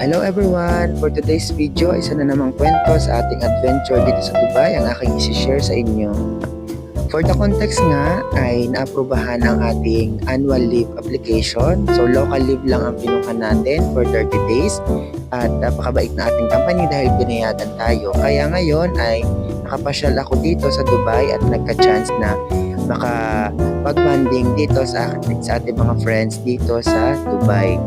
Hello everyone! For today's video, isa na namang kwento sa ating adventure dito sa Dubai ang aking isi-share sa inyo. For the context nga ay naaprubahan ang ating annual leave application. So local leave lang ang kinuha natin for 30 days at napakabait na ating company dahil binayadan tayo. Kaya ngayon ay nakapasyal ako dito sa Dubai at nagka-chance na makapag-banding dito sa ating mga friends dito sa Dubai.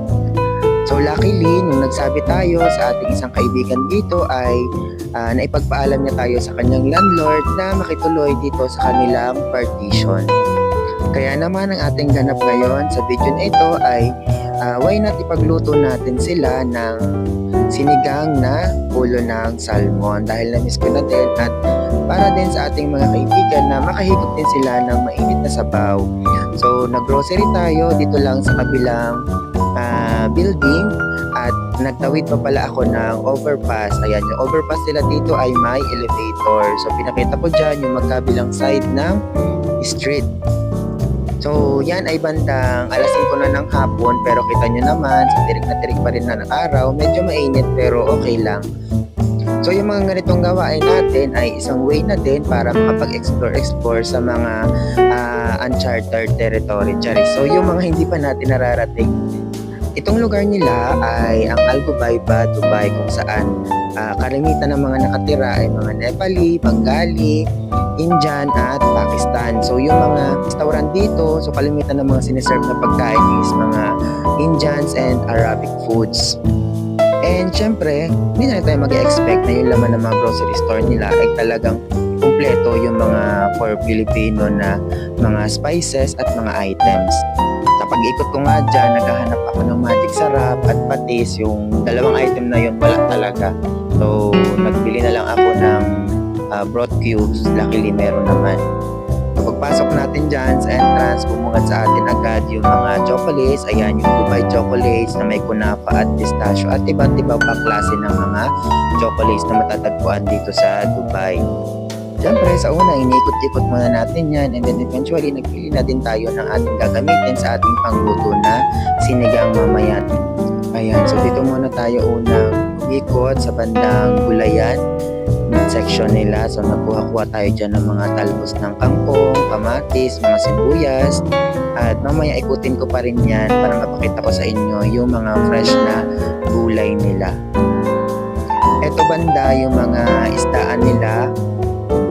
So luckily, nung nagsabi tayo sa ating isang kaibigan dito ay naipagpaalam niya tayo sa kanyang landlord na makituloy dito sa kanilang partition. Kaya naman ang ating ganap ngayon sa video na ito ay why not ipagluto natin sila ng sinigang na ulo ng salmon dahil na-miss ko na din at para din sa ating mga kaibigan na makahigop din sila ng mainit na sabaw. So naggrocery tayo dito lang sa kabilang building at nagtawid pa pala ako ng overpass. Ayan, yung overpass nila dito ay may elevator. So pinakita ko dyan yung magkabilang side ng street. So yan ay bandang alas 5 na ng hapon pero kita nyo naman sa tirik na tirik pa rin na ng araw. Medyo mainit pero okay lang. So yung mga ganitong gawain natin ay isang way na din para makapag-explore sa mga uncharted territory. So yung mga hindi pa natin nararating, itong lugar nila ay ang Al Gubaiba, Dubai, kung saan kalimitan ng mga nakatira ay mga Nepali, Bengali, Indian at Pakistan. So yung mga restaurant dito, so kalimitan ng mga siniserve na pagkain is mga Indians and Arabic foods. And syempre, hindi na tayo mag-expect na yung laman ng mga grocery store nila ay talagang kumpleto yung mga for Filipino na mga spices at mga items. Sa pag-ikot ko nga dyan, naghahanap ako ng magic sarap at patis. Yung dalawang item na yun, wala talaga. So, nagbili na lang ako ng broth cubes. Luckily, meron naman. Pagpasok natin dyan sa entrance, bumungad sa atin agad yung mga chocolates. Ayan, yung Dubai chocolates na may kunafa at pistachio at iba't iba pa klase ng mga chocolates na matatagpuan dito sa Dubai. Siyempre, sa una, iniikot-ikot muna natin yan and then eventually, nagpili na din tayo ng ating gagamitin sa ating pangluto na sinigang mamaya. Ayan, so dito muna tayo unang ikot sa bandang gulayan section nila. So nagkuha-kuha tayo dyan ng mga talbos ng kangkong, kamatis, mga sibuyas at mamaya ikutin ko pa rin yan para mapakita ko sa inyo yung mga fresh na gulay nila. Ito banda yung mga isdaan nila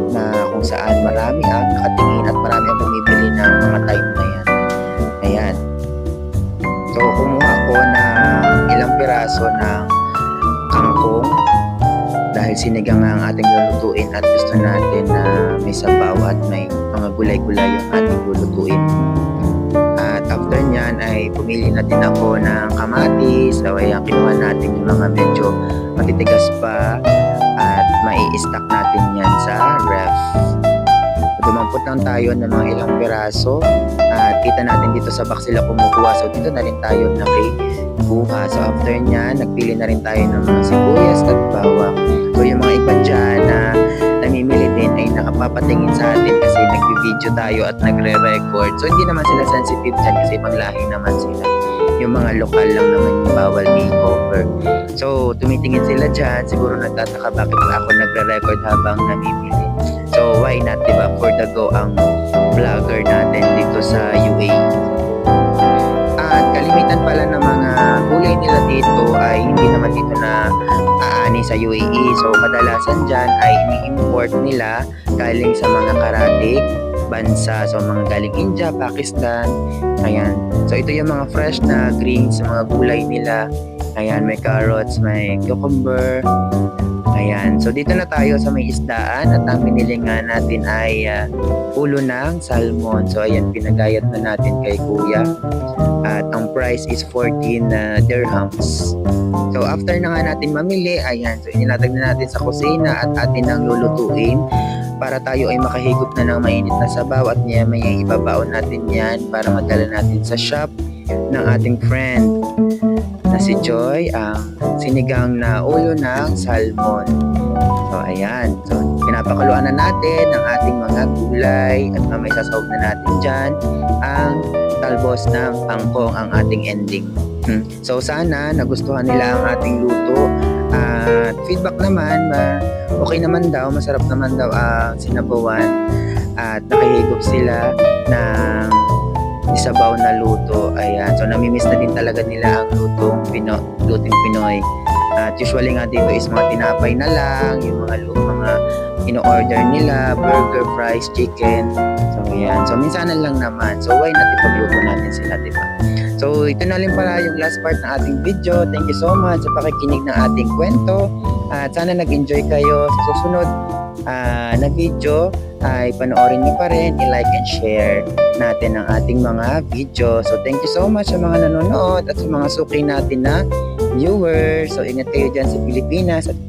na kung saan marami ang nakatingin at marami ang bumibili ng mga time na yan. Ayan. So, kumuha ako ng ilang piraso ng kangkong dahil sinigang nga ang ating lulutuin at gusto natin na may sabaw at may mga gulay-gulay yung ating lulutuin. At after nyan ay pumili na din ako ng kamatis. So, ayan, kinuha natin yung mga medyo matitigas pa at mai-stack natin yan sa ref. Dumampot lang tayo ng mga ilang piraso at kita natin dito sa box sila kumukuha. So dito na rin tayo nakikuha. So after nyan, nagpili na rin tayo ng mga sibuyas at bawang. So yung mga iba dyan na namimili din ay nakapapatingin sa atin kasi nag-video tayo at nagre-record. So hindi naman sila sensitive dyan kasi panglahi naman sila. Yung mga lokal lang naman yung bawal i-cover. So, tumitingin sila dyan. Siguro nagtataka bakit ako nagre-record habang namimili. So, why not, diba? For the go ang vlogger natin dito sa UAE. At kalimitan pala ng mga gulay nila dito ay hindi naman dito na aani sa UAE. So, kadalasan dyan ay ini-import nila galing sa mga karatig bansa. So, mga galing India, Pakistan. Ayan. So, ito yung mga fresh na greens, mga gulay nila. Ayan, may carrots, may cucumber. Ayan. So, dito na tayo sa may isdaan at ang binili nga natin ay ulo ng salmon. So, ayan, pinagayat na natin kay kuya. At ang price is 14 dirhams. So, after na nga natin mamili, ayan, so inilatag na natin sa kusina at atin ang lulutuin para tayo ay makahigop na ng mainit na sabaw at maya ibabaon natin yan para madala natin sa shop ng ating friend na si Joy ang sinigang na ulo ng salmon. So ayan, so pinapakuluan na natin ang ating mga gulay at mamay sasawag na natin dyan ang talbos ng kangkong ang ating ending. So sana nagustuhan nila ang ating luto. At feedback naman, okay naman daw, masarap naman daw ang sinabawan. At nakahigop sila ng isabaw na luto. Ayan. So namimiss na din talaga nila ang lutong Pinoy. At usually nga dito is mga tinapay na lang, yung mga ino-order nila, burger, fries, chicken. So ayan. So minsanan lang naman. So why not ipagluto natin sila, di ba? So ito na rin pala yung last part ng ating video. Thank you so much sa pakikinig ng ating kwento. At sana nag-enjoy kayo sa susunod na video ay panoorin niyo pa rin, i-like and share natin ang ating mga video. So thank you so much sa mga nanonood at sa mga suki natin na viewers. So ingat kayo dyan sa Pilipinas at